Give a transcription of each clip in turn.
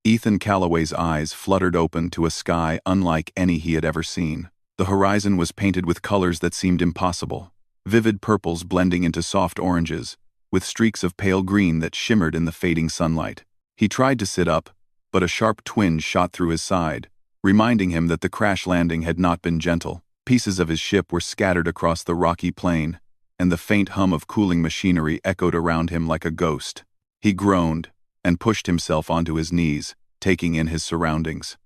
Ethan Calloway's eyes fluttered open to a sky unlike any he had ever seen. The horizon was painted with colors that seemed impossible, vivid purples blending into soft oranges, with streaks of pale green that shimmered in the fading sunlight. He tried to sit up, but a sharp twinge shot through his side, reminding him that the crash landing had not been gentle. Pieces of his ship were scattered across the rocky plain, and the faint hum of cooling machinery echoed around him like a ghost. He groaned and pushed himself onto his knees, taking in his surroundings.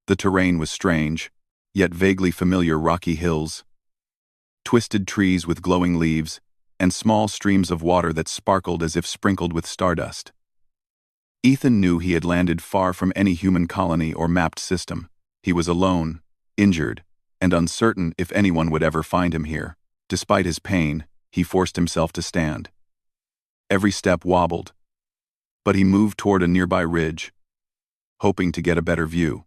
The terrain was strange, yet vaguely familiar: rocky hills, twisted trees with glowing leaves, and small streams of water that sparkled as if sprinkled with stardust. Ethan knew he had landed far from any human colony or mapped system. He was alone, injured, and uncertain if anyone would ever find him here. Despite his pain, he forced himself to stand. Every step wobbled, but he moved toward a nearby ridge, hoping to get a better view.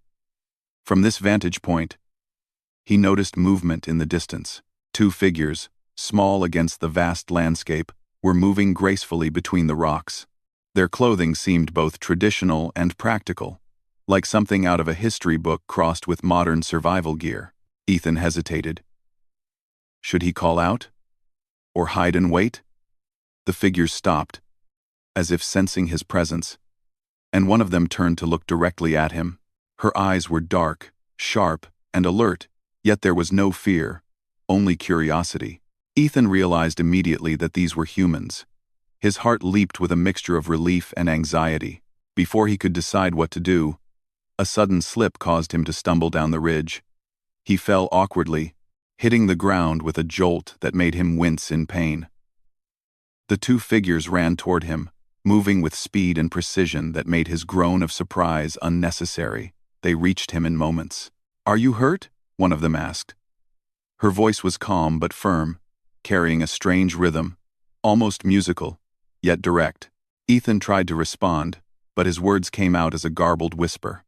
From this vantage point, he noticed movement in the distance. Two figures, small against the vast landscape, were moving gracefully between the rocks. Their clothing seemed both traditional and practical, like something out of a history book crossed with modern survival gear. Ethan hesitated. Should he call out? Or hide and wait? The figures stopped, as if sensing his presence, and one of them turned to look directly at him. Her eyes were dark, sharp, and alert, yet there was no fear, only curiosity. Ethan realized immediately that these were humans. His heart leaped with a mixture of relief and anxiety. Before he could decide what to do, a sudden slip caused him to stumble down the ridge. He fell awkwardly, hitting the ground with a jolt that made him wince in pain. The two figures ran toward him, moving with speed and precision that made his groan of surprise unnecessary. They reached him in moments. "Are you hurt?" one of them asked. Her voice was calm but firm, carrying a strange rhythm, almost musical, yet direct. Ethan tried to respond, but his words came out as a garbled whisper.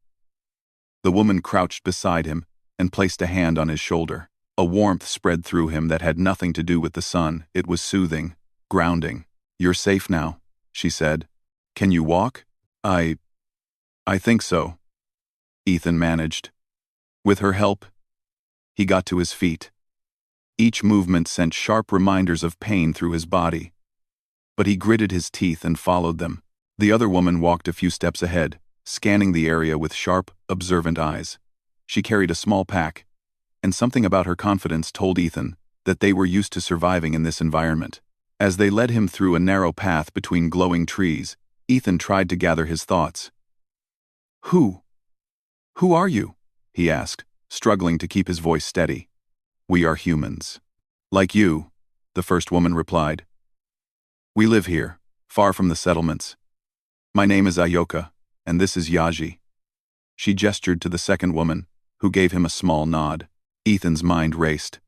The woman crouched beside him and placed a hand on his shoulder. A warmth spread through him that had nothing to do with the sun. It was soothing, grounding. "You're safe now," she said. "Can you walk?" I think so," Ethan managed. With her help, he got to his feet. Each movement sent sharp reminders of pain through his body, but he gritted his teeth and followed them. The other woman walked a few steps ahead, scanning the area with sharp, observant eyes. She carried a small pack, and something about her confidence told Ethan that they were used to surviving in this environment. As they led him through a narrow path between glowing trees, Ethan tried to gather his thoughts. Who are you?" he asked, struggling to keep his voice steady. "We are humans. Like you," the first woman replied. "We live here, far from the settlements. My name is Ayoka, and this is Yaji." She gestured to the second woman, who gave him a small nod. Ethan's mind raced.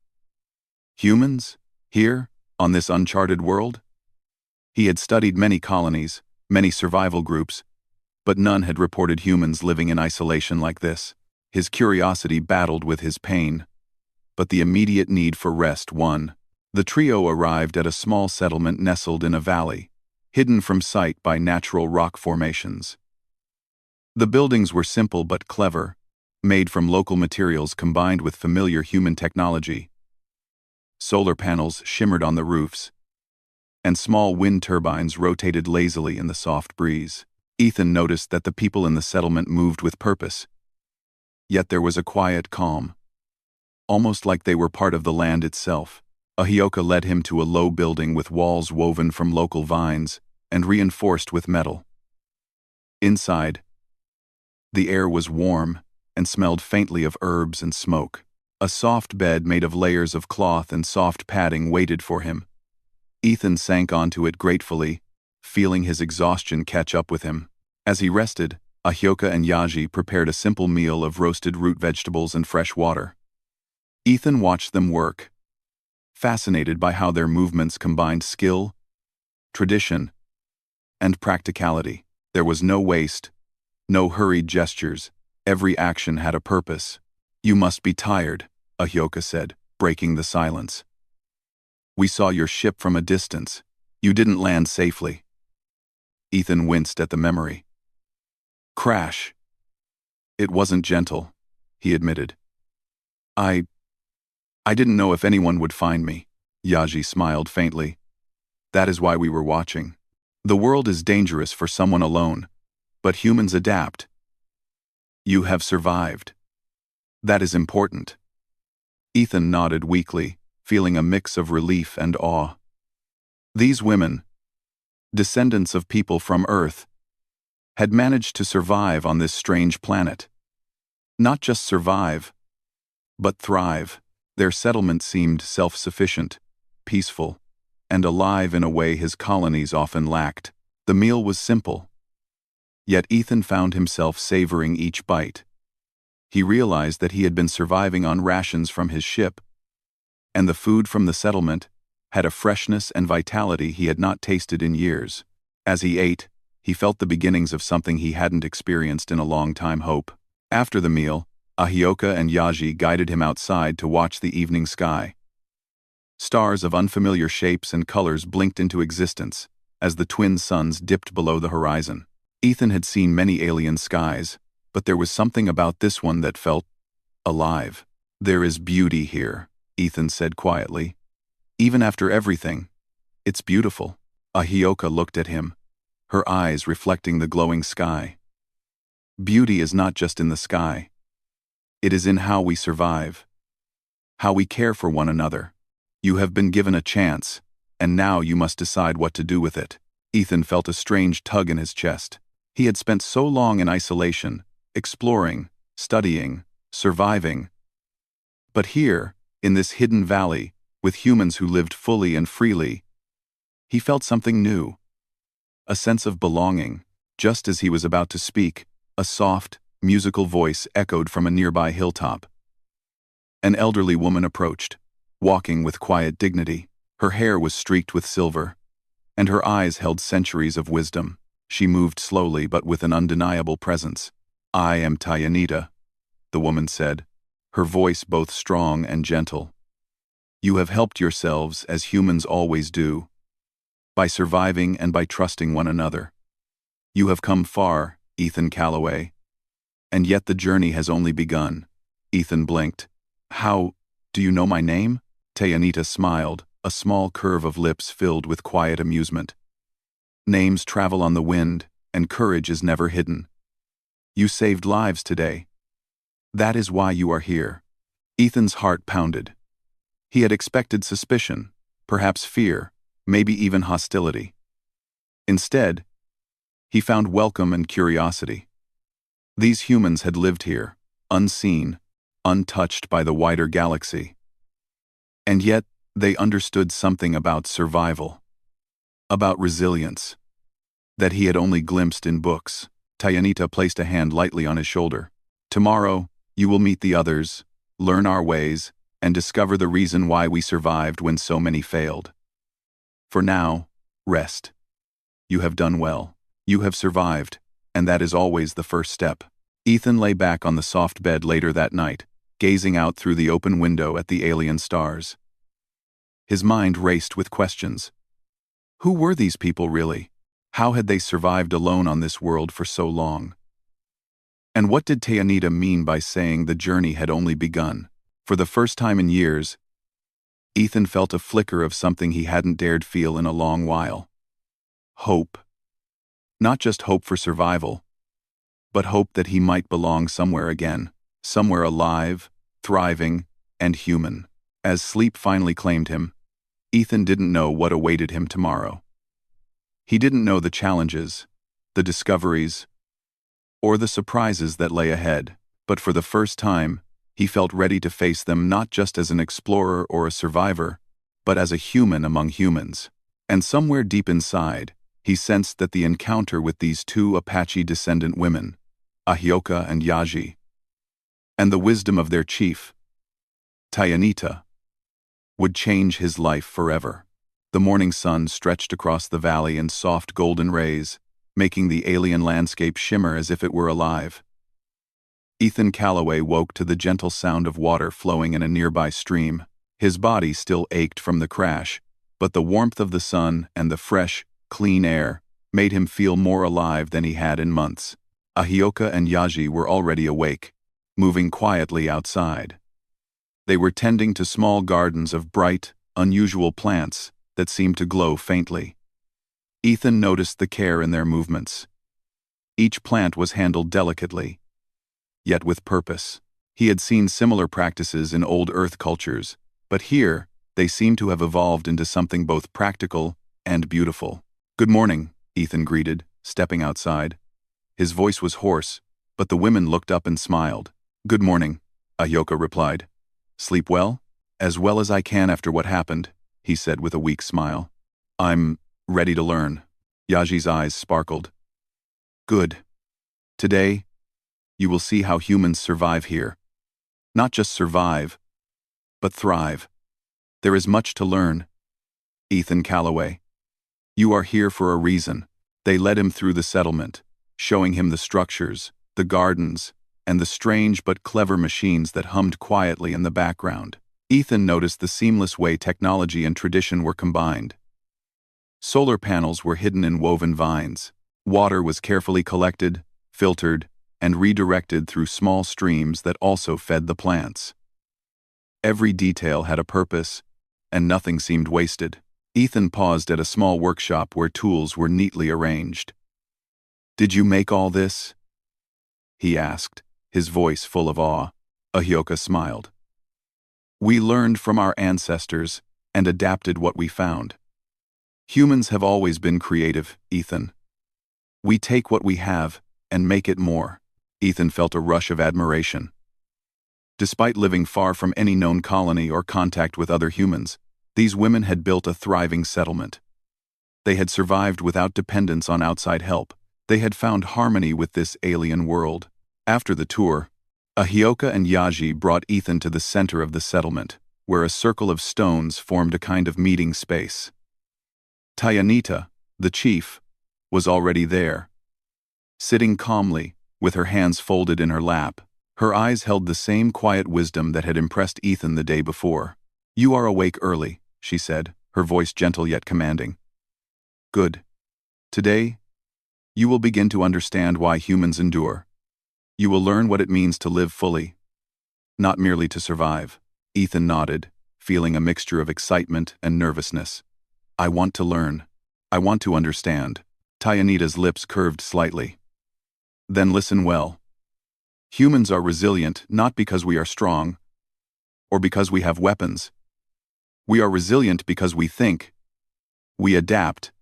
Humans? Here, on this uncharted world? He had studied many colonies, many survival groups, but none had reported humans living in isolation like this. His curiosity battled with his pain, but the immediate need for rest won. The trio arrived at a small settlement nestled in a valley, hidden from sight by natural rock formations. The buildings were simple but clever, made from local materials combined with familiar human technology. Solar panels shimmered on the roofs, and small wind turbines rotated lazily in the soft breeze. Ethan noticed that the people in the settlement moved with purpose, yet there was a quiet calm, almost like they were part of the land itself. Ahioka led him to a low building with walls woven from local vines and reinforced with metal. Inside, the air was warm and smelled faintly of herbs and smoke. A soft bed made of layers of cloth and soft padding waited for him. Ethan sank onto it gratefully, feeling his exhaustion catch up with him. As he rested, Ahioka and Yaji prepared a simple meal of roasted root vegetables and fresh water. Ethan watched them work, fascinated by how their movements combined skill, tradition, and practicality. There was no waste, no hurried gestures. Every action had a purpose. "You must be tired," Ahioka said, breaking the silence. "We saw your ship from a distance. You didn't land safely." Ethan winced at the memory. Crash. It wasn't gentle, he admitted. I didn't know if anyone would find me. Yaji smiled faintly. That is why we were watching. The world is dangerous for someone alone, but humans adapt. You have survived. That is important. Ethan nodded weakly, feeling a mix of relief and awe. These women, descendants of people from Earth, had managed to survive on this strange planet. Not just survive, but thrive. Their settlement seemed self-sufficient, peaceful, and alive in a way his colonies often lacked. The meal was simple, yet Ethan found himself savoring each bite. He realized that he had been surviving on rations from his ship, and the food from the settlement had a freshness and vitality he had not tasted in years. As he ate, he felt the beginnings of something he hadn't experienced in a long time: hope. After the meal, Ahioka and Yaji guided him outside to watch the evening sky. Stars of unfamiliar shapes and colors blinked into existence as the twin suns dipped below the horizon. Ethan had seen many alien skies, but there was something about this one that felt alive. There is beauty here, Ethan said quietly. Even after everything, it's beautiful. Ahioka looked at him, her eyes reflecting the glowing sky. Beauty is not just in the sky. It is in how we survive, how we care for one another. You have been given a chance, and now you must decide what to do with it. Ethan felt a strange tug in his chest. He had spent so long in isolation, exploring, studying, surviving. But here, in this hidden valley, with humans who lived fully and freely, he felt something new. A sense of belonging. Just as he was about to speak, a soft, musical voice echoed from a nearby hilltop. An elderly woman approached, walking with quiet dignity. Her hair was streaked with silver, and her eyes held centuries of wisdom. She moved slowly but with an undeniable presence. I am Tayanita, the woman said, her voice both strong and gentle. You have helped yourselves as humans always do, by surviving and by trusting one another. You have come far, Ethan Calloway. And yet the journey has only begun. Ethan blinked. How, do you know my name? Tayanita smiled, a small curve of lips filled with quiet amusement. Names travel on the wind, and courage is never hidden. You saved lives today. That is why you are here. Ethan's heart pounded. He had expected suspicion, perhaps fear, maybe even hostility. Instead, he found welcome and curiosity. These humans had lived here, unseen, untouched by the wider galaxy. And yet, they understood something about survival, about resilience, that he had only glimpsed in books. Tayanita placed a hand lightly on his shoulder. Tomorrow, you will meet the others, learn our ways, and discover the reason why we survived when so many failed. For now, rest. You have done well. You have survived, and that is always the first step. Ethan lay back on the soft bed later that night, gazing out through the open window at the alien stars. His mind raced with questions. Who were these people really? How had they survived alone on this world for so long? And what did Tayanita mean by saying the journey had only begun? For the first time in years, Ethan felt a flicker of something he hadn't dared feel in a long while. Hope. Not just hope for survival, but hope that he might belong somewhere again, somewhere alive, thriving, and human. As sleep finally claimed him, Ethan didn't know what awaited him tomorrow. He didn't know the challenges, the discoveries, or the surprises that lay ahead, but for the first time, he felt ready to face them not just as an explorer or a survivor, but as a human among humans. And somewhere deep inside, he sensed that the encounter with these two Apache descendant women, Ahioka and Yaji, and the wisdom of their chief, Tayanita, would change his life forever. The morning sun stretched across the valley in soft golden rays, making the alien landscape shimmer as if it were alive. Ethan Calloway woke to the gentle sound of water flowing in a nearby stream. His body still ached from the crash, but the warmth of the sun and the fresh, clean air made him feel more alive than he had in months. Ahioka and Yaji were already awake, moving quietly outside. They were tending to small gardens of bright, unusual plants that seemed to glow faintly. Ethan noticed the care in their movements. Each plant was handled delicately, yet with purpose. He had seen similar practices in old Earth cultures, but here, they seemed to have evolved into something both practical and beautiful. "Good morning," Ethan greeted, stepping outside. His voice was hoarse, but the women looked up and smiled. "Good morning," Ahioka replied. "Sleep well?" "As well as I can after what happened," he said with a weak smile. "I'm ready to learn." Yaji's eyes sparkled. "Good. Today, you will see how humans survive here. Not just survive, but thrive. There is much to learn." "Ethan Calloway, you are here for a reason." They led him through the settlement, showing him the structures, the gardens, and the strange but clever machines that hummed quietly in the background. Ethan noticed the seamless way technology and tradition were combined. Solar panels were hidden in woven vines. Water was carefully collected, filtered, and redirected through small streams that also fed the plants. Every detail had a purpose, and nothing seemed wasted. Ethan paused at a small workshop where tools were neatly arranged. "Did you make all this?" he asked, his voice full of awe. Ahioka smiled. "We learned from our ancestors and adapted what we found. Humans have always been creative, Ethan. We take what we have and make it more." Ethan felt a rush of admiration. Despite living far from any known colony or contact with other humans, these women had built a thriving settlement. They had survived without dependence on outside help. They had found harmony with this alien world. After the tour, Ahioka and Yaji brought Ethan to the center of the settlement, where a circle of stones formed a kind of meeting space. Tayanita, the chief, was already there. Sitting calmly, with her hands folded in her lap, her eyes held the same quiet wisdom that had impressed Ethan the day before. "You are awake early," she said, her voice gentle yet commanding. "Good. Today, you will begin to understand why humans endure. You will learn what it means to live fully, not merely to survive." Ethan nodded, feeling a mixture of excitement and nervousness. "I want to learn. I want to understand." Tayanita's lips curved slightly. "Then listen well. Humans are resilient not because we are strong, or because we have weapons. We are resilient because we think, we adapt,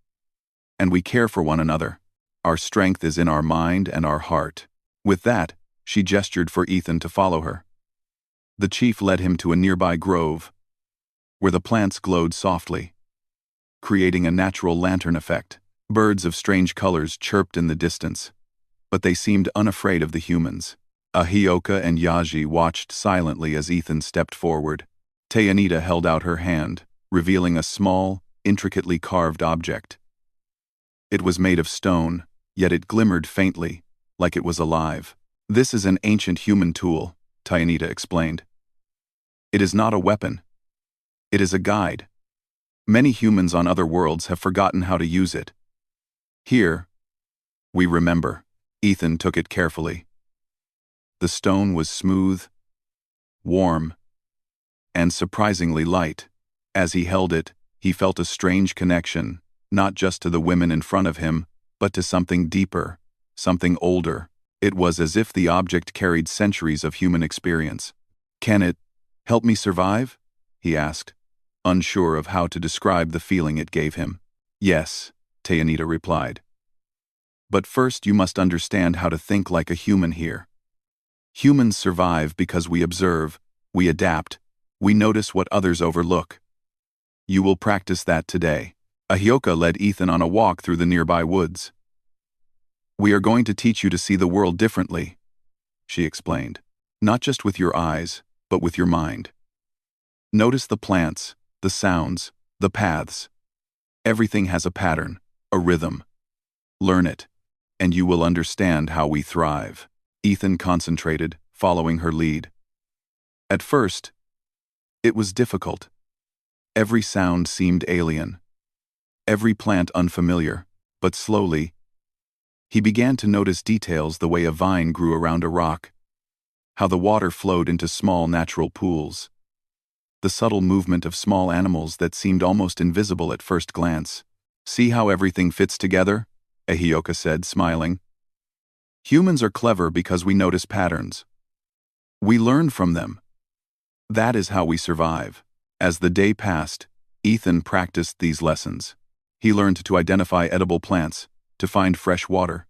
and we care for one another. Our strength is in our mind and our heart." With that, she gestured for Ethan to follow her. The chief led him to a nearby grove, where the plants glowed softly, creating a natural lantern effect. Birds of strange colors chirped in the distance, but they seemed unafraid of the humans. Ahioka and Yaji watched silently as Ethan stepped forward. Tayanita held out her hand, revealing a small, intricately carved object. It was made of stone, yet it glimmered faintly, like it was alive. "This is an ancient human tool," Tayanita explained. "It is not a weapon. It is a guide. Many humans on other worlds have forgotten how to use it. Here, we remember." Ethan took it carefully. The stone was smooth, warm, and surprisingly light. As he held it, he felt a strange connection, not just to the women in front of him, but to something deeper, something older. It was as if the object carried centuries of human experience. "Can it help me survive?" he asked, unsure of how to describe the feeling it gave him. "Yes," Tayanita replied. "But first you must understand how to think like a human here. Humans survive because we observe, we adapt, we notice what others overlook. You will practice that today." Ahioka led Ethan on a walk through the nearby woods. "We are going to teach you to see the world differently," she explained. "Not just with your eyes, but with your mind. Notice the plants, the sounds, the paths. Everything has a pattern, a rhythm. Learn it, and you will understand how we thrive." Ethan concentrated, following her lead. At first, it was difficult. Every sound seemed alien, every plant unfamiliar, but slowly, He began to notice details: the way a vine grew around a rock, how the water flowed into small natural pools, the subtle movement of small animals that seemed almost invisible at first glance. "See how everything fits together?" Ahioka said, smiling. "Humans are clever because we notice patterns. We learn from them. That is how we survive." As the day passed, Ethan practiced these lessons. He learned to identify edible plants, to find fresh water,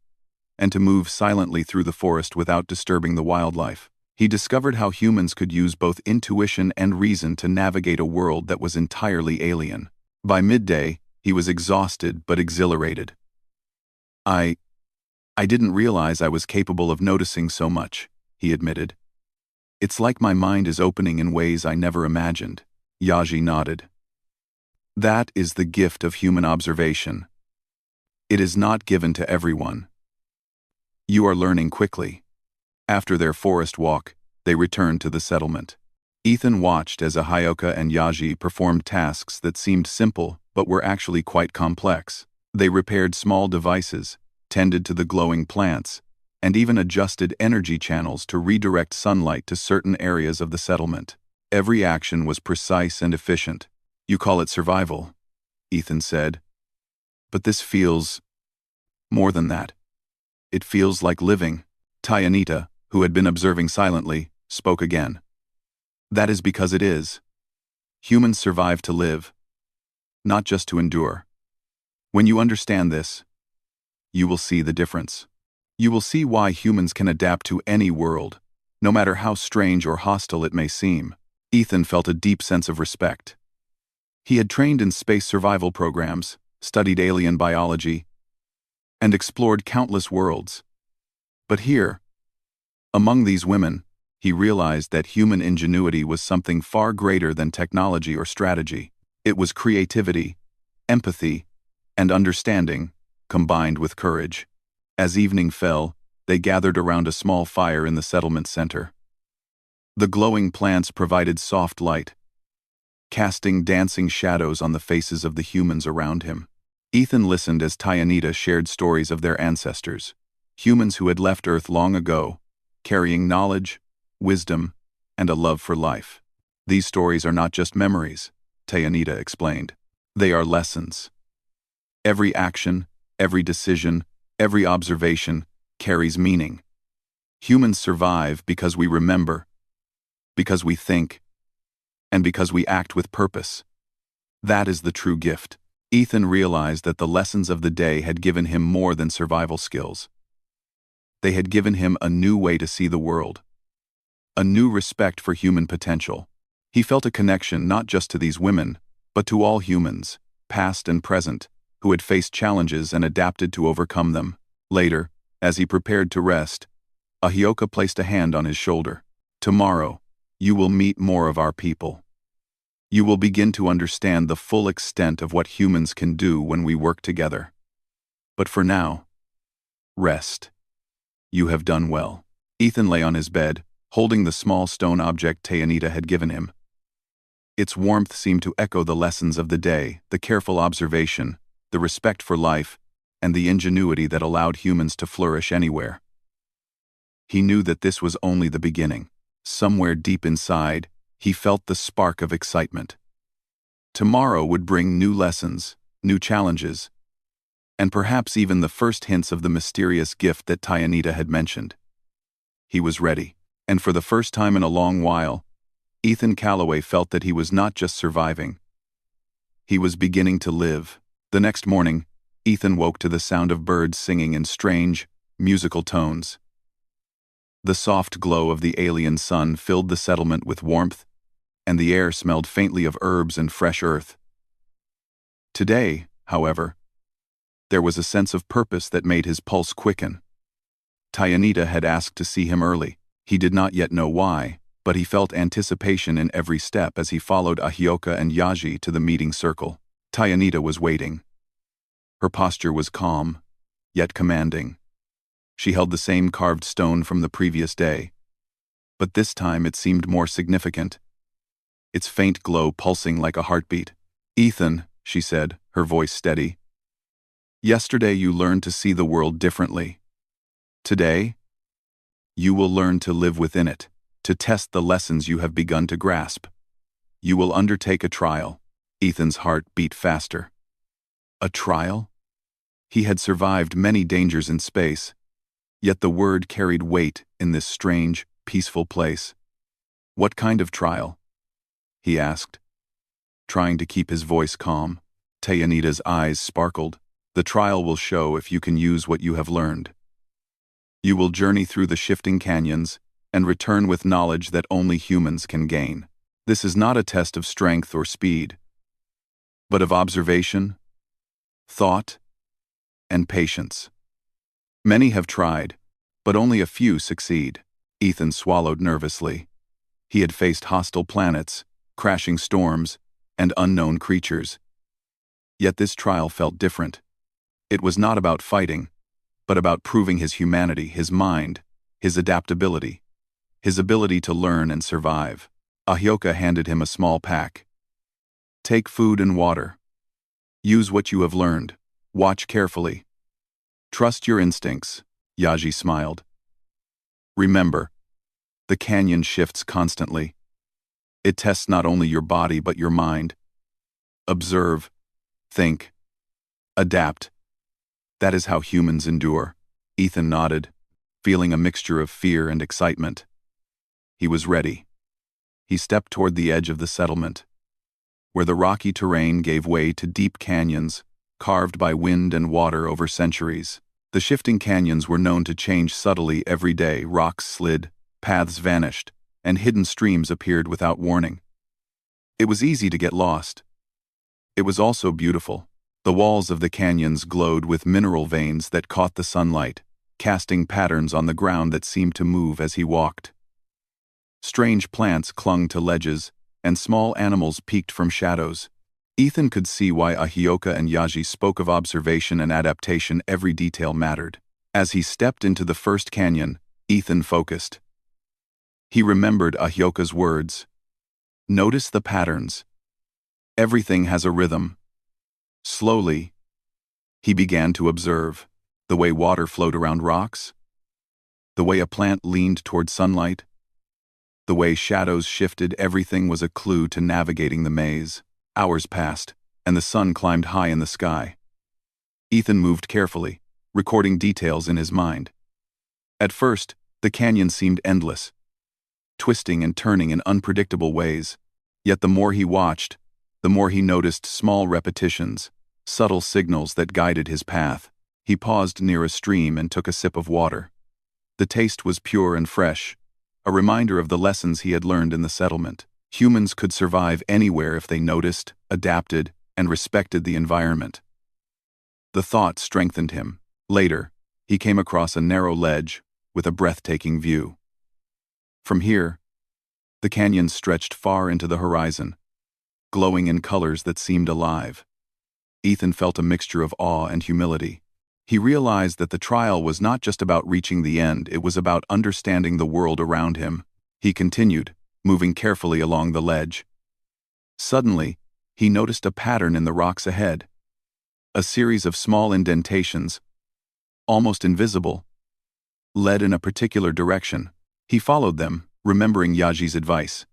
and to move silently through the forest without disturbing the wildlife. He discovered how humans could use both intuition and reason to navigate a world that was entirely alien. By midday, he was exhausted but exhilarated. I didn't realize I was capable of noticing so much," he admitted. "It's like my mind is opening in ways I never imagined." Yaji nodded. "That is the gift of human observation. It is not given to everyone. You are learning quickly." After their forest walk, they returned to the settlement. Ethan watched as Ahioka and Yaji performed tasks that seemed simple but were actually quite complex. They repaired small devices, tended to the glowing plants, and even adjusted energy channels to redirect sunlight to certain areas of the settlement. Every action was precise and efficient. "You call it survival," Ethan said. "But this feels more than that. It feels like living." Tyanita, who had been observing silently, spoke again. "That is because it is. Humans survive to live, not just to endure. When you understand this, you will see the difference. You will see why humans can adapt to any world, no matter how strange or hostile it may seem." Ethan felt a deep sense of respect. He had trained in space survival programs, studied alien biology, and explored countless worlds. But here, among these women, he realized that human ingenuity was something far greater than technology or strategy. It was creativity, empathy, and understanding, combined with courage. As evening fell, they gathered around a small fire in the settlement center. The glowing plants provided soft light, casting dancing shadows on the faces of the humans around him. Ethan listened as Tyanita shared stories of their ancestors, humans who had left Earth long ago, carrying knowledge, wisdom, and a love for life. "These stories are not just memories," Tyanita explained. "They are lessons. Every action, every decision, every observation carries meaning. Humans survive because we remember, because we think, and because we act with purpose. That is the true gift." Ethan realized that the lessons of the day had given him more than survival skills. They had given him a new way to see the world, a new respect for human potential. He felt a connection not just to these women, but to all humans, past and present, who had faced challenges and adapted to overcome them. Later, as he prepared to rest, Ahioka placed a hand on his shoulder. "Tomorrow, you will meet more of our people. You will begin to understand the full extent of what humans can do when we work together. But for now, rest. You have done well." Ethan lay on his bed, holding the small stone object Tyanita had given him. Its warmth seemed to echo the lessons of the day: the careful observation, the respect for life, and the ingenuity that allowed humans to flourish anywhere. He knew that this was only the beginning. Somewhere deep inside, he felt the spark of excitement. Tomorrow would bring new lessons, new challenges, and perhaps even the first hints of the mysterious gift that Tyanita had mentioned. He was ready, and for the first time in a long while, Ethan Calloway felt that he was not just surviving. He was beginning to live. The next morning, Ethan woke to the sound of birds singing in strange, musical tones. The soft glow of the alien sun filled the settlement with warmth, and the air smelled faintly of herbs and fresh earth. Today, however, there was a sense of purpose that made his pulse quicken. Tyanita had asked to see him early. He did not yet know why, but he felt anticipation in every step as he followed Ahioka and Yaji to the meeting circle. Tyanita was waiting. Her posture was calm, yet commanding. She held the same carved stone from the previous day, but this time it seemed more significant, its faint glow pulsing like a heartbeat. "Ethan," she said, her voice steady, Yesterday you learned to see the world differently. Today, you will learn to live within it, to test the lessons you have begun to grasp. You will undertake a trial. Ethan's heart beat faster. A trial? He had survived many dangers in space, yet the word carried weight in this strange, peaceful place. What kind of trial? He asked, trying to keep his voice calm. Tayanita's eyes sparkled. The trial will show if you can use what you have learned. You will journey through the shifting canyons and return with knowledge that only humans can gain. This is not a test of strength or speed, but of observation, thought, and patience. Many have tried, but only a few succeed. Ethan swallowed nervously. He had faced hostile planets, crashing storms, and unknown creatures. Yet this trial felt different. It was not about fighting, but about proving his humanity, his mind, his adaptability, his ability to learn and survive. Ahyoka handed him a small pack. Take food and water. Use what you have learned. Watch carefully. Trust your instincts, Yaji smiled. Remember, the canyon shifts constantly. It tests not only your body but your mind. Observe, think, adapt. That is how humans endure. Ethan nodded, feeling a mixture of fear and excitement. He was ready. He stepped toward the edge of the settlement, where the rocky terrain gave way to deep canyons, carved by wind and water over centuries. The shifting canyons were known to change subtly every day. Rocks slid, paths vanished, and hidden streams appeared without warning. It was easy to get lost. It was also beautiful. The walls of the canyons glowed with mineral veins that caught the sunlight, casting patterns on the ground that seemed to move as he walked. Strange plants clung to ledges, and small animals peeked from shadows. Ethan could see why Ahyoka and Yaji spoke of observation and adaptation. Every detail mattered. As he stepped into the first canyon, Ethan focused. He remembered Ahyoka's words. Notice the patterns. Everything has a rhythm. Slowly, he began to observe the way water flowed around rocks, the way a plant leaned toward sunlight, the way shadows shifted. Everything was a clue to navigating the maze. Hours passed, and the sun climbed high in the sky. Ethan moved carefully, recording details in his mind. At first, the canyon seemed endless, twisting and turning in unpredictable ways. Yet the more he watched, the more he noticed small repetitions, subtle signals that guided his path. He paused near a stream and took a sip of water. The taste was pure and fresh, a reminder of the lessons he had learned in the settlement. Humans could survive anywhere if they noticed, adapted, and respected the environment. The thought strengthened him. Later, he came across a narrow ledge with a breathtaking view. From here, the canyon stretched far into the horizon, glowing in colors that seemed alive. Ethan felt a mixture of awe and humility. He realized that the trial was not just about reaching the end, it was about understanding the world around him. He continued, moving carefully along the ledge. Suddenly, he noticed a pattern in the rocks ahead. A series of small indentations, almost invisible, led in a particular direction. He followed them, remembering Yaji's advice.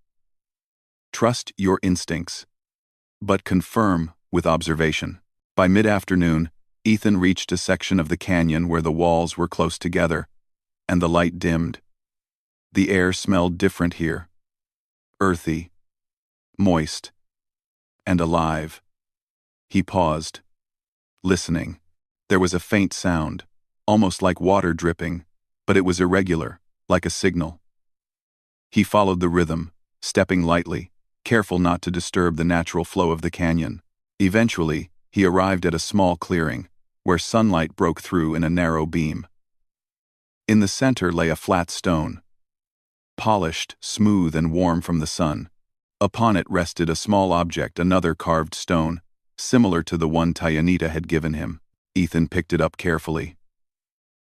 Trust your instincts, but confirm with observation. By mid-afternoon, Ethan reached a section of the canyon where the walls were close together, and the light dimmed. The air smelled different here. Earthy, moist, and alive. He paused, listening. There was a faint sound, almost like water dripping, but it was irregular, like a signal. He followed the rhythm, stepping lightly, careful not to disturb the natural flow of the canyon. Eventually, he arrived at a small clearing, where sunlight broke through in a narrow beam. In the center lay a flat stone, polished, smooth, and warm from the sun. Upon it rested a small object, another carved stone, similar to the one Tayanita had given him. Ethan picked it up carefully.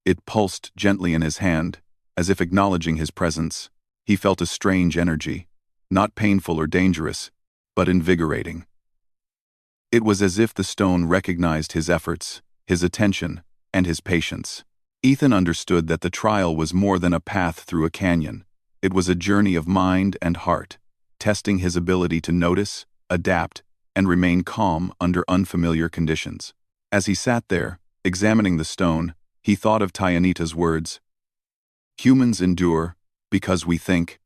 It pulsed gently in his hand, as if acknowledging his presence. He felt a strange energy, not painful or dangerous, but invigorating. It was as if the stone recognized his efforts, his attention, and his patience. Ethan understood that the trial was more than a path through a canyon. It was a journey of mind and heart, testing his ability to notice, adapt, and remain calm under unfamiliar conditions. As he sat there, examining the stone, he thought of Tyanita's words. Humans endure because we think,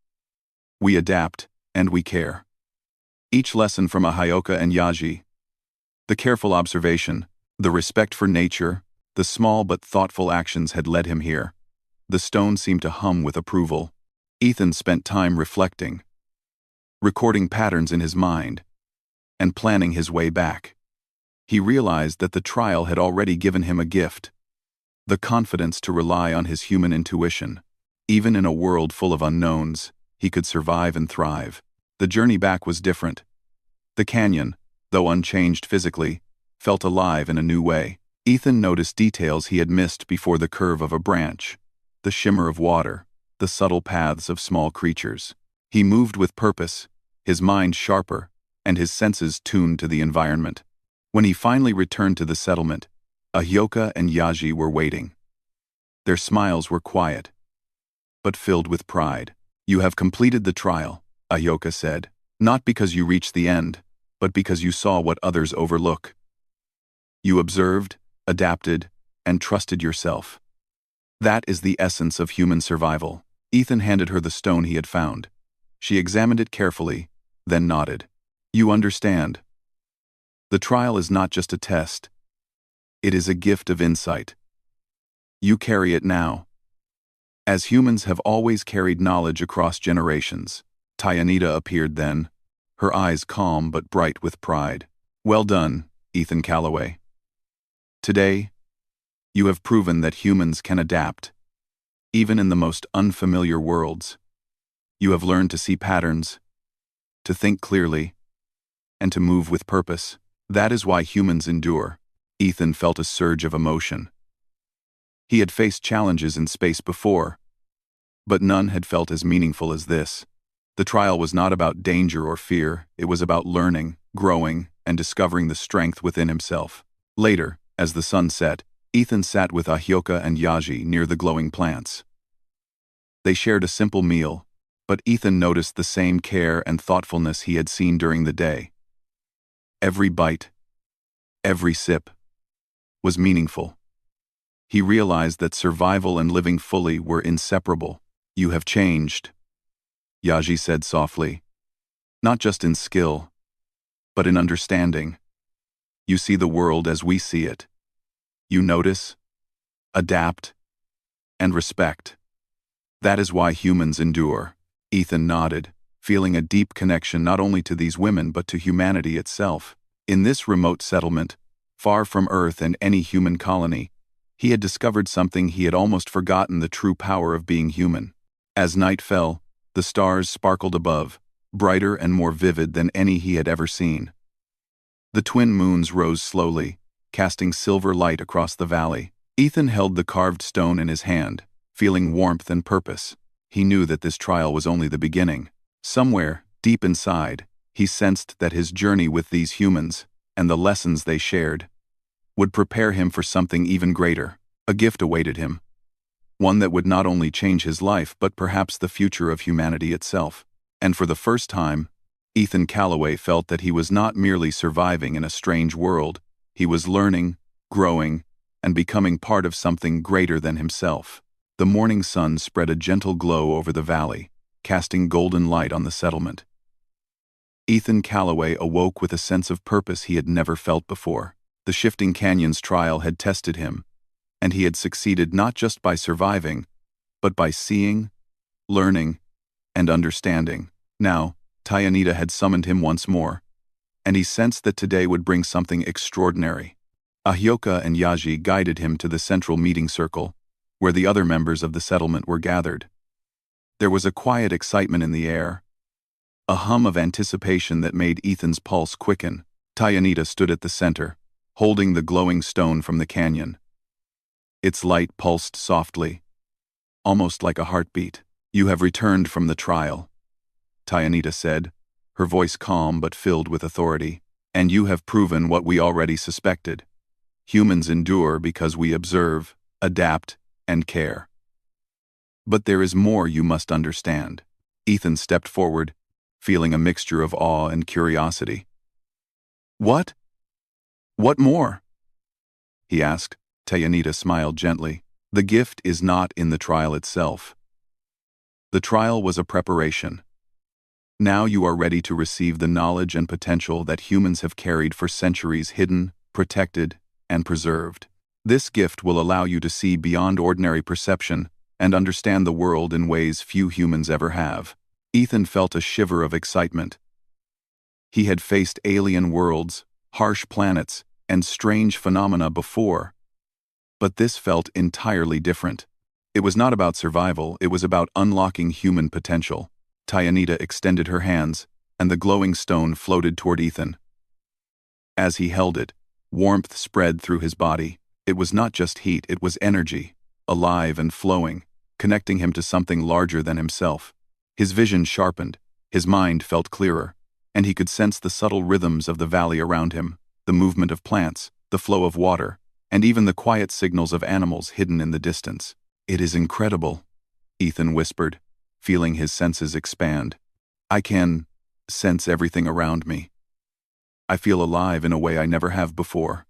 we adapt, and we care. Each lesson from Ahyoka and Yaji, the careful observation, the respect for nature, the small but thoughtful actions had led him here. The stone seemed to hum with approval. Ethan spent time reflecting, recording patterns in his mind, and planning his way back. He realized that the trial had already given him a gift, the confidence to rely on his human intuition. Even in a world full of unknowns, he could survive and thrive. The journey back was different. The canyon, though unchanged physically, felt alive in a new way. Ethan noticed details he had missed before: the curve of a branch, the shimmer of water, the subtle paths of small creatures. He moved with purpose, his mind sharper, and his senses tuned to the environment. When he finally returned to the settlement, Ahyoka and Yaji were waiting. Their smiles were quiet, but filled with pride. You have completed the trial, Ahyoka said, not because you reached the end, but because you saw what others overlook. You observed, adapted, and trusted yourself. That is the essence of human survival. Ethan handed her the stone he had found. She examined it carefully, then nodded. You understand. The trial is not just a test. It is a gift of insight. You carry it now. As humans have always carried knowledge across generations. Tyanita appeared then, her eyes calm but bright with pride. Well done, Ethan Calloway. Today, you have proven that humans can adapt, even in the most unfamiliar worlds. You have learned to see patterns, to think clearly, and to move with purpose. That is why humans endure. Ethan felt a surge of emotion. He had faced challenges in space before, but none had felt as meaningful as this. The trial was not about danger or fear, it was about learning, growing, and discovering the strength within himself. Later, as the sun set, Ethan sat with Ahyoka and Yaji near the glowing plants. They shared a simple meal, but Ethan noticed the same care and thoughtfulness he had seen during the day. Every bite, every sip, was meaningful. He realized that survival and living fully were inseparable. You have changed, Yaji said softly. Not just in skill, but in understanding. You see the world as we see it. You notice, adapt, and respect. That is why humans endure. Ethan nodded, feeling a deep connection not only to these women but to humanity itself. In this remote settlement, far from Earth and any human colony, he had discovered something he had almost forgotten: the true power of being human. As night fell, the stars sparkled above, brighter and more vivid than any he had ever seen. The twin moons rose slowly, casting silver light across the valley. Ethan held the carved stone in his hand, feeling warmth and purpose. He knew that this trial was only the beginning. Somewhere, deep inside, he sensed that his journey with these humans, and the lessons they shared, would prepare him for something even greater. A gift awaited him. One that would not only change his life but perhaps the future of humanity itself. And for the first time, Ethan Calloway felt that he was not merely surviving in a strange world, he was learning, growing, and becoming part of something greater than himself. The morning sun spread a gentle glow over the valley, casting golden light on the settlement. Ethan Calloway awoke with a sense of purpose he had never felt before. The shifting canyons trial had tested him, and he had succeeded not just by surviving, but by seeing, learning, and understanding. Now, Tyanita had summoned him once more, and he sensed that today would bring something extraordinary. Ahyoka and Yaji guided him to the central meeting circle, where the other members of the settlement were gathered. There was a quiet excitement in the air, a hum of anticipation that made Ethan's pulse quicken. Tyanita stood at the center, holding the glowing stone from the canyon. Its light pulsed softly, almost like a heartbeat. You have returned from the trial, Tyanita said, her voice calm but filled with authority. And you have proven what we already suspected. Humans endure because we observe, adapt, and care. But there is more you must understand. Ethan stepped forward, feeling a mixture of awe and curiosity. What? What more? He asked. Tayanita smiled gently. The gift is not in the trial itself. The trial was a preparation. Now you are ready to receive the knowledge and potential that humans have carried for centuries, hidden, protected, and preserved. This gift will allow you to see beyond ordinary perception and understand the world in ways few humans ever have. Ethan felt a shiver of excitement. He had faced alien worlds, harsh planets, and strange phenomena before. But this felt entirely different. It was not about survival, it was about unlocking human potential. Tayanita extended her hands, and the glowing stone floated toward Ethan. As he held it, warmth spread through his body. It was not just heat, it was energy, alive and flowing, connecting him to something larger than himself. His vision sharpened, his mind felt clearer, and he could sense the subtle rhythms of the valley around him, the movement of plants, the flow of water, and even the quiet signals of animals hidden in the distance. It is incredible, Ethan whispered, feeling his senses expand. I can sense everything around me. I feel alive in a way I never have before.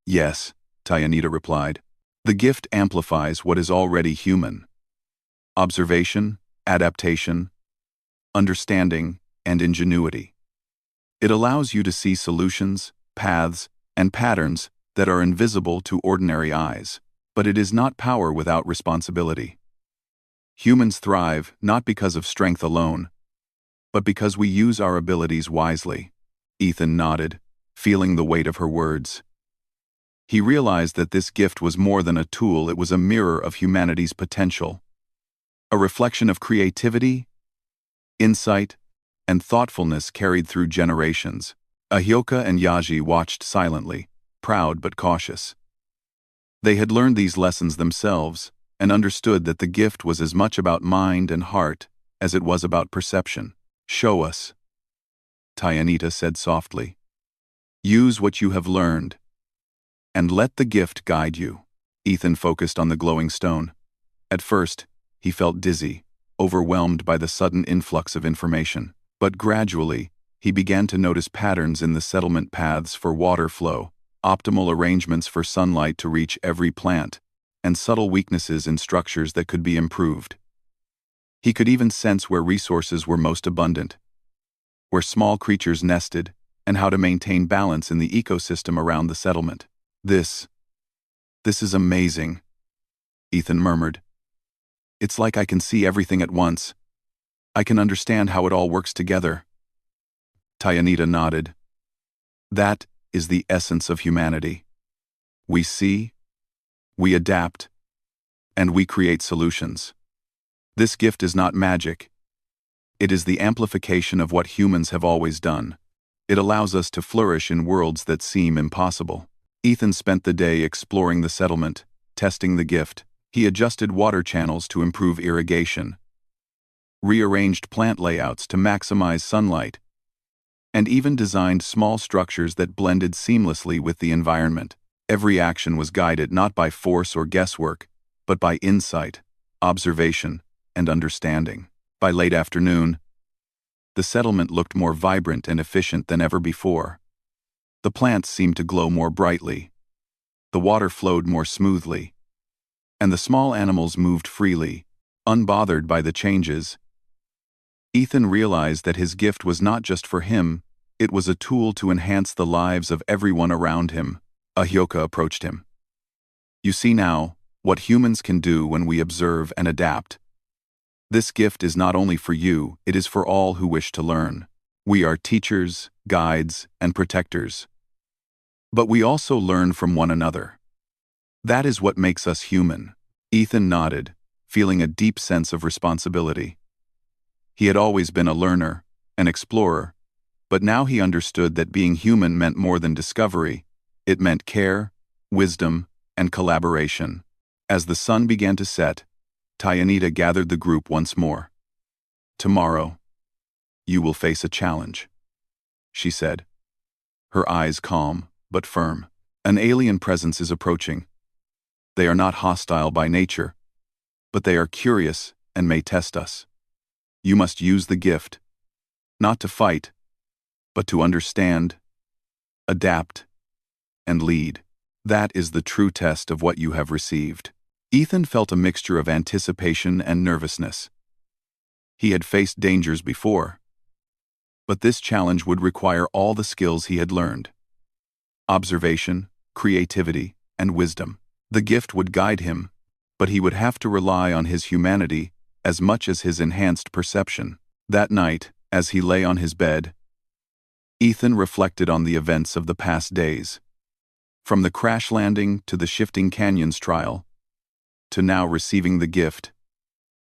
Yes, Tayanita replied. The gift amplifies what is already human. Observation, adaptation, understanding, and ingenuity. It allows you to see solutions, paths, and patterns that are invisible to ordinary eyes. But it is not power without responsibility. Humans thrive not because of strength alone, but because we use our abilities wisely. Ethan nodded, feeling the weight of her words. He realized that this gift was more than a tool, it was a mirror of humanity's potential. A reflection of creativity, insight, and thoughtfulness carried through generations. Ahyoka and Yaji watched silently, proud but cautious. They had learned these lessons themselves and understood that the gift was as much about mind and heart as it was about perception. Show us, Tayanita said softly. Use what you have learned, and let the gift guide you. Ethan focused on the glowing stone. At first, he felt dizzy, overwhelmed by the sudden influx of information. But gradually, he began to notice patterns in the settlement paths for water flow, optimal arrangements for sunlight to reach every plant, and subtle weaknesses in structures that could be improved. He could even sense where resources were most abundant, where small creatures nested, and how to maintain balance in the ecosystem around the settlement. This is amazing, Ethan murmured. It's like I can see everything at once. I can understand how it all works together. Tayanita nodded. That is the essence of humanity. We see, we adapt, and we create solutions. This gift is not magic. It is the amplification of what humans have always done. It allows us to flourish in worlds that seem impossible. Ethan spent the day exploring the settlement, testing the gift. He adjusted water channels to improve irrigation, rearranged plant layouts to maximize sunlight, and even designed small structures that blended seamlessly with the environment. Every action was guided not by force or guesswork, but by insight, observation, and understanding. By late afternoon, the settlement looked more vibrant and efficient than ever before. The plants seemed to glow more brightly, the water flowed more smoothly, and the small animals moved freely, unbothered by the changes. Ethan realized that his gift was not just for him, it was a tool to enhance the lives of everyone around him. Ahyoka approached him. You see now what humans can do when we observe and adapt. This gift is not only for you, it is for all who wish to learn. We are teachers, guides, and protectors. But we also learn from one another. That is what makes us human. Ethan nodded, feeling a deep sense of responsibility. He had always been a learner, an explorer, but now he understood that being human meant more than discovery. It meant care, wisdom, and collaboration. As the sun began to set, Tayanita gathered the group once more. Tomorrow, you will face a challenge, she said, her eyes calm but firm. An alien presence is approaching. They are not hostile by nature, but they are curious and may test us. You must use the gift, not to fight, but to understand, adapt, and lead. That is the true test of what you have received. Ethan felt a mixture of anticipation and nervousness. He had faced dangers before, but this challenge would require all the skills he had learned: observation, creativity, and wisdom. The gift would guide him, but he would have to rely on his humanity as much as his enhanced perception. That night, as he lay on his bed, Ethan reflected on the events of the past days. From the crash landing to the shifting canyons trial, to now receiving the gift,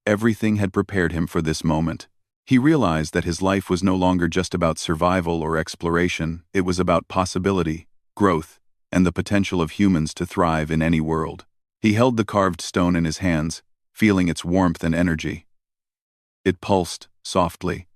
everything had prepared him for this moment. He realized that his life was no longer just about survival or exploration, it was about possibility, growth, and the potential of humans to thrive in any world. He held the carved stone in his hands, feeling its warmth and energy. It pulsed softly,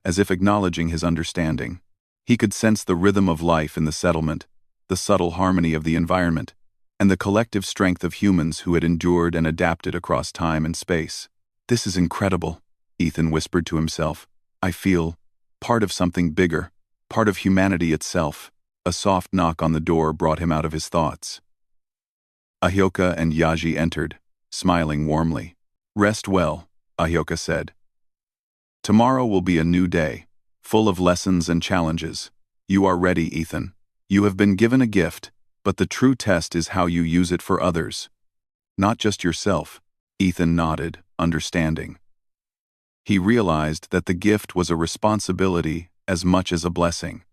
as if acknowledging his understanding. He could sense the rhythm of life in the settlement, the subtle harmony of the environment, and the collective strength of humans who had endured and adapted across time and space. "This is incredible," Ethan whispered to himself. "I feel part of something bigger, part of humanity itself." A soft knock on the door brought him out of his thoughts. Ahyoka and Yaji entered, smiling warmly. "Rest well," Ahyoka said. "Tomorrow will be a new day, full of lessons and challenges. You are ready, Ethan. You have been given a gift, but the true test is how you use it for others. Not just yourself." Ethan nodded, understanding. He realized that the gift was a responsibility as much as a blessing.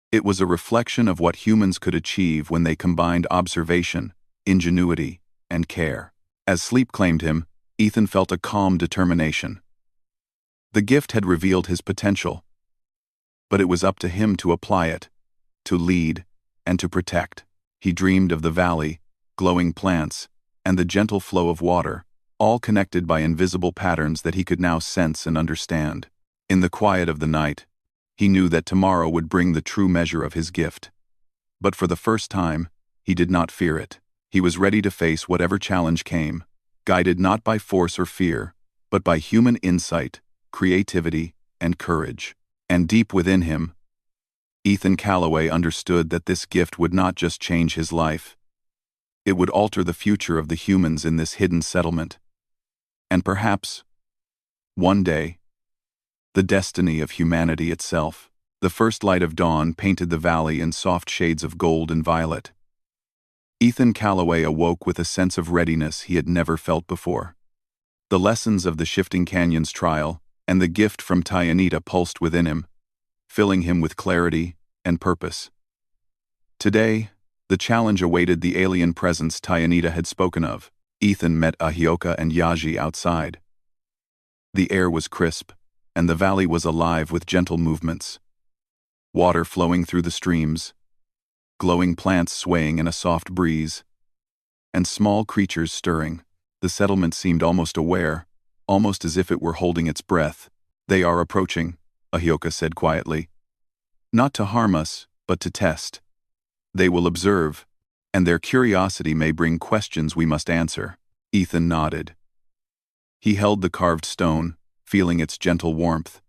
It was a reflection of what humans could achieve when they combined observation, ingenuity, and care. As sleep claimed him, Ethan felt a calm determination. The gift had revealed his potential, but it was up to him to apply it, to lead, and to protect. He dreamed of the valley, glowing plants, and the gentle flow of water, all connected by invisible patterns that he could now sense and understand. In the quiet of the night, he knew that tomorrow would bring the true measure of his gift. But for the first time, he did not fear it. He was ready to face whatever challenge came, guided not by force or fear, but by human insight, creativity, and courage. And deep within him, Ethan Calloway understood that this gift would not just change his life. It would alter the future of the humans in this hidden settlement. And perhaps, one day, the destiny of humanity itself. The first light of dawn painted the valley in soft shades of gold and violet. Ethan Calloway awoke with a sense of readiness he had never felt before. The lessons of the Shifting Canyons trial and the gift from Tyanita pulsed within him, filling him with clarity and purpose. Today, the challenge awaited the alien presence Tyanita had spoken of. Ethan met Ahyoka and Yaji outside. The air was crisp, and the valley was alive with gentle movements. Water flowing through the streams, glowing plants swaying in a soft breeze, and small creatures stirring. The settlement seemed almost aware, almost as if it were holding its breath. "They are approaching," Ahyoka said quietly. "Not to harm us, but to test. They will observe, and their curiosity may bring questions we must answer." Ethan nodded. He held the carved stone, feeling its gentle warmth.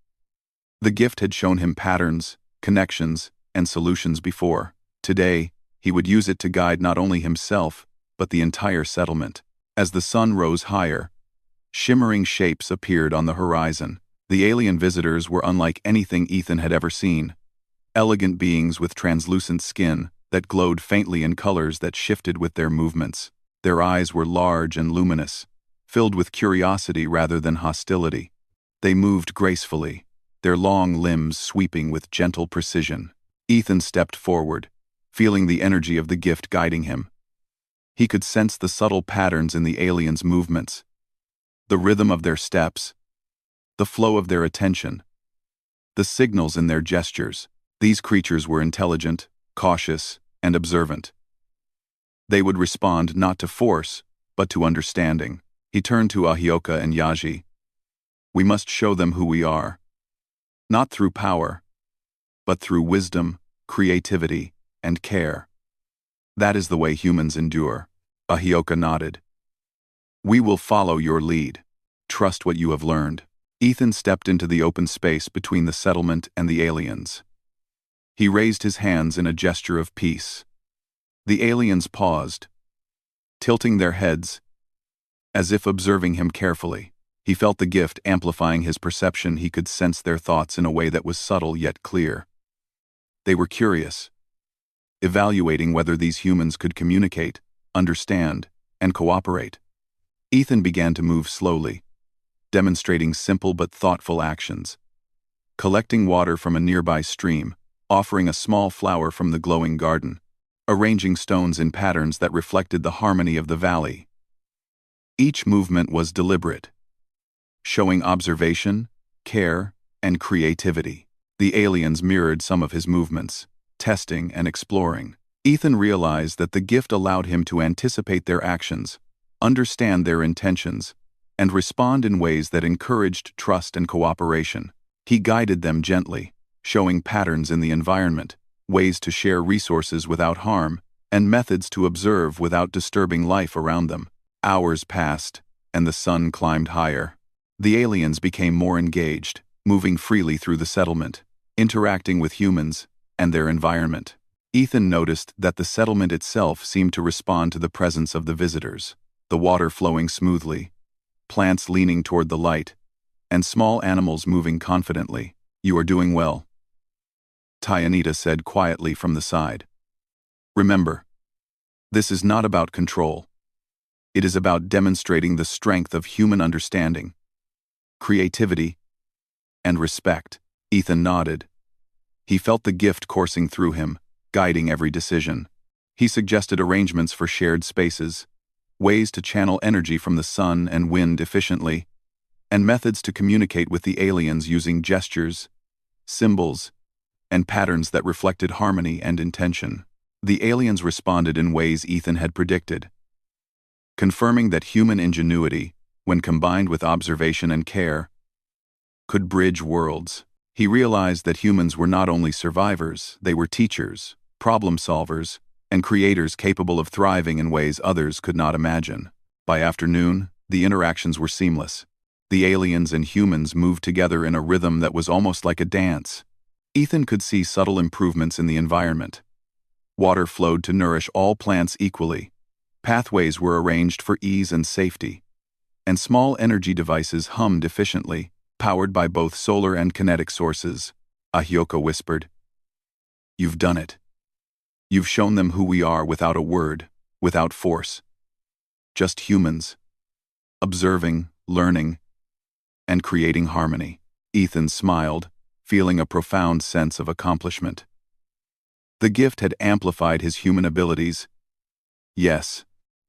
The gift had shown him patterns, connections, and solutions before. Today, he would use it to guide not only himself, but the entire settlement. As the sun rose higher, shimmering shapes appeared on the horizon. The alien visitors were unlike anything Ethan had ever seen. Elegant beings with translucent skin that glowed faintly in colors that shifted with their movements. Their eyes were large and luminous, filled with curiosity rather than hostility. They moved gracefully, their long limbs sweeping with gentle precision. Ethan stepped forward, feeling the energy of the gift guiding him. He could sense the subtle patterns in the aliens' movements, the rhythm of their steps, the flow of their attention, the signals in their gestures. These creatures were intelligent, cautious, and observant. They would respond not to force, but to understanding. He turned to Ahyoka and Yaji. "We must show them who we are. Not through power, but through wisdom, creativity, and care." That is the way humans endure. Ahioka nodded. We will follow your lead. Trust what you have learned. Ethan stepped into the open space between the settlement and the aliens. He raised his hands in a gesture of peace. The aliens paused, tilting their heads, as if observing him carefully. He felt the gift amplifying his perception. He could sense their thoughts in a way that was subtle yet clear. They were curious, evaluating whether these humans could communicate, understand, and cooperate. Ethan began to move slowly, demonstrating simple but thoughtful actions. Collecting water from a nearby stream, offering a small flower from the glowing garden, arranging stones in patterns that reflected the harmony of the valley. Each movement was deliberate, showing observation, care, and creativity. The aliens mirrored some of his movements, testing and exploring. Ethan realized that the gift allowed him to anticipate their actions, understand their intentions, and respond in ways that encouraged trust and cooperation. He guided them gently, showing patterns in the environment, ways to share resources without harm, and methods to observe without disturbing life around them. Hours passed, and the sun climbed higher. The aliens became more engaged, moving freely through the settlement, interacting with humans and their environment. Ethan noticed that the settlement itself seemed to respond to the presence of the visitors, the water flowing smoothly, plants leaning toward the light, and small animals moving confidently. You are doing well, Tyanita said quietly from the side. Remember, this is not about control. It is about demonstrating the strength of human understanding, creativity, and respect. Ethan nodded. He felt the gift coursing through him, guiding every decision. He suggested arrangements for shared spaces, ways to channel energy from the sun and wind efficiently, and methods to communicate with the aliens using gestures, symbols, and patterns that reflected harmony and intention. The aliens responded in ways Ethan had predicted, confirming that human ingenuity, when combined with observation and care, could bridge worlds. He realized that humans were not only survivors, they were teachers, problem solvers, and creators capable of thriving in ways others could not imagine. By afternoon, the interactions were seamless. The aliens and humans moved together in a rhythm that was almost like a dance. Ethan could see subtle improvements in the environment. Water flowed to nourish all plants equally. Pathways were arranged for ease and safety. And small energy devices hummed efficiently, powered by both solar and kinetic sources. Ahioka whispered, "You've done it. You've shown them who we are without a word, without force. Just humans, observing, learning, and creating harmony." Ethan smiled, feeling a profound sense of accomplishment. The gift had amplified his human abilities, yes,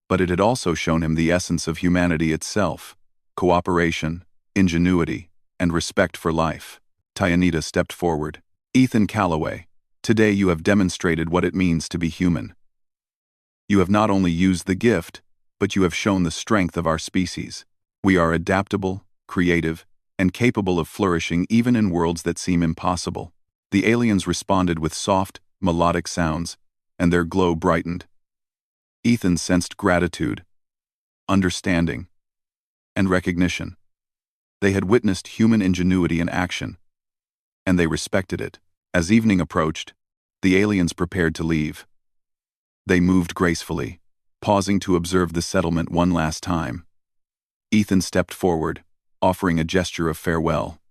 but it had also shown him the essence of humanity itself: cooperation, ingenuity, and respect for life. Tyanita stepped forward. "Ethan Calloway, today you have demonstrated what it means to be human. You have not only used the gift, but you have shown the strength of our species. We are adaptable, creative, and capable of flourishing even in worlds that seem impossible." The aliens responded with soft, melodic sounds, and their glow brightened. Ethan sensed gratitude, understanding, and recognition. They had witnessed human ingenuity in action, and they respected it. As evening approached, the aliens prepared to leave. They moved gracefully, pausing to observe the settlement one last time. Ethan stepped forward, offering a gesture of farewell.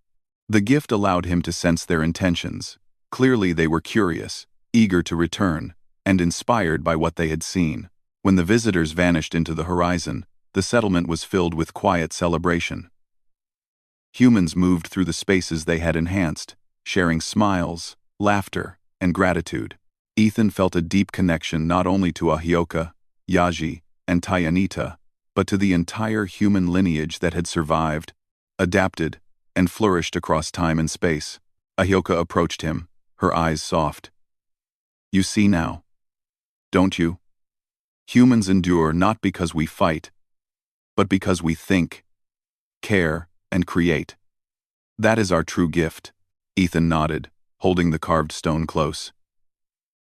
The gift allowed him to sense their intentions. Clearly they were curious, eager to return, and inspired by what they had seen. When the visitors vanished into the horizon, the settlement was filled with quiet celebration. Humans moved through the spaces they had enhanced, sharing smiles, laughter, and gratitude. Ethan felt a deep connection not only to Ahioka, Yaji, and Tyanita, but to the entire human lineage that had survived, adapted, and flourished across time and space. Ahioka approached him, her eyes soft. "You see now, don't you? Humans endure not because we fight, but because we think, care, and create. That is our true gift." Ethan nodded, holding the carved stone close.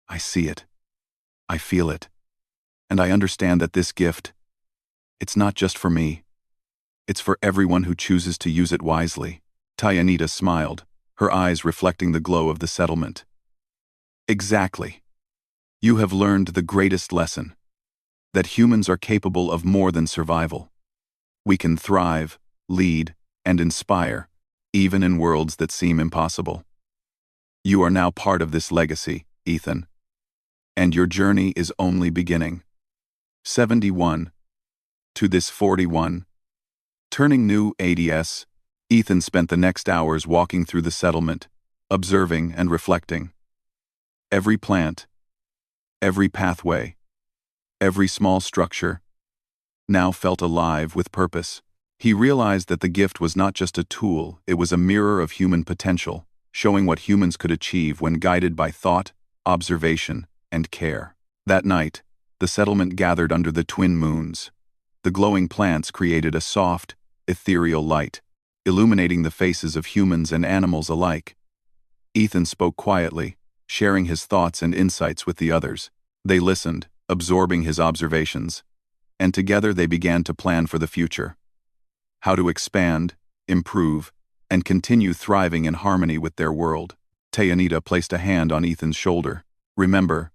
"I see it. I feel it." And I understand that this gift, it's not just for me. It's for everyone who chooses to use it wisely. Tayanita smiled, her eyes reflecting the glow of the settlement. Exactly. You have learned the greatest lesson. That humans are capable of more than survival. We can thrive, lead, and inspire, even in worlds that seem impossible. You are now part of this legacy, Ethan. And your journey is only beginning. 71. To this 41. Turning new ADS, Ethan spent the next hours walking through the settlement, observing and reflecting. Every plant, every pathway, every small structure, now felt alive with purpose. He realized that the gift was not just a tool, it was a mirror of human potential, showing what humans could achieve when guided by thought, observation, and care. That night, the settlement gathered under the twin moons. The glowing plants created a soft, ethereal light, illuminating the faces of humans and animals alike. Ethan spoke quietly, sharing his thoughts and insights with the others. They listened, absorbing his observations, and together they began to plan for the future. How to expand, improve, and continue thriving in harmony with their world. Tayanita placed a hand on Ethan's shoulder. Remember,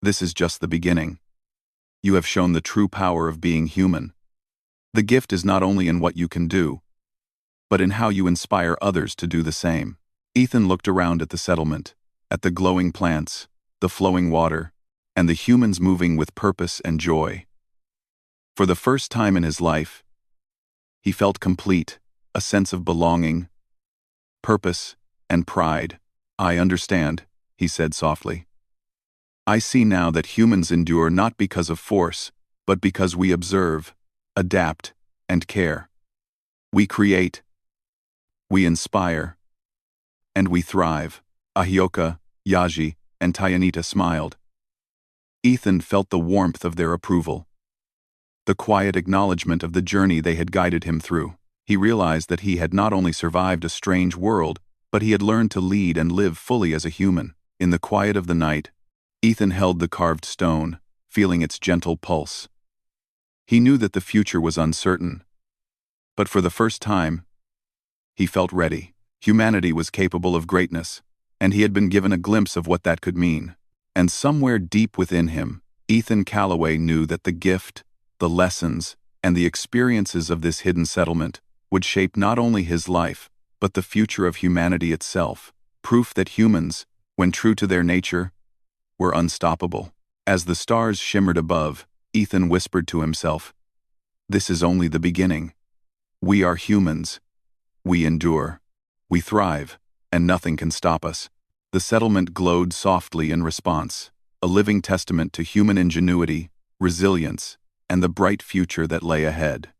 this is just the beginning. You have shown the true power of being human. The gift is not only in what you can do, but in how you inspire others to do the same. Ethan looked around at the settlement, at the glowing plants, the flowing water, and the humans moving with purpose and joy. For the first time in his life, he felt complete, a sense of belonging, purpose, and pride. I understand, he said softly. I see now that humans endure not because of force, but because we observe, adapt, and care. We create, we inspire, and we thrive. Ahioka, Yaji, and Tayanita smiled. Ethan felt the warmth of their approval, the quiet acknowledgement of the journey they had guided him through. He realized that he had not only survived a strange world, but he had learned to lead and live fully as a human. In the quiet of the night, Ethan held the carved stone, feeling its gentle pulse. He knew that the future was uncertain, but for the first time, he felt ready. Humanity was capable of greatness, and he had been given a glimpse of what that could mean. And somewhere deep within him, Ethan Calloway knew that the gift, the lessons, and the experiences of this hidden settlement would shape not only his life, but the future of humanity itself, proof that humans, when true to their nature, were unstoppable. As the stars shimmered above, Ethan whispered to himself, "This is only the beginning. We are humans. We endure. We thrive, and nothing can stop us." The settlement glowed softly in response, a living testament to human ingenuity, resilience, and the bright future that lay ahead.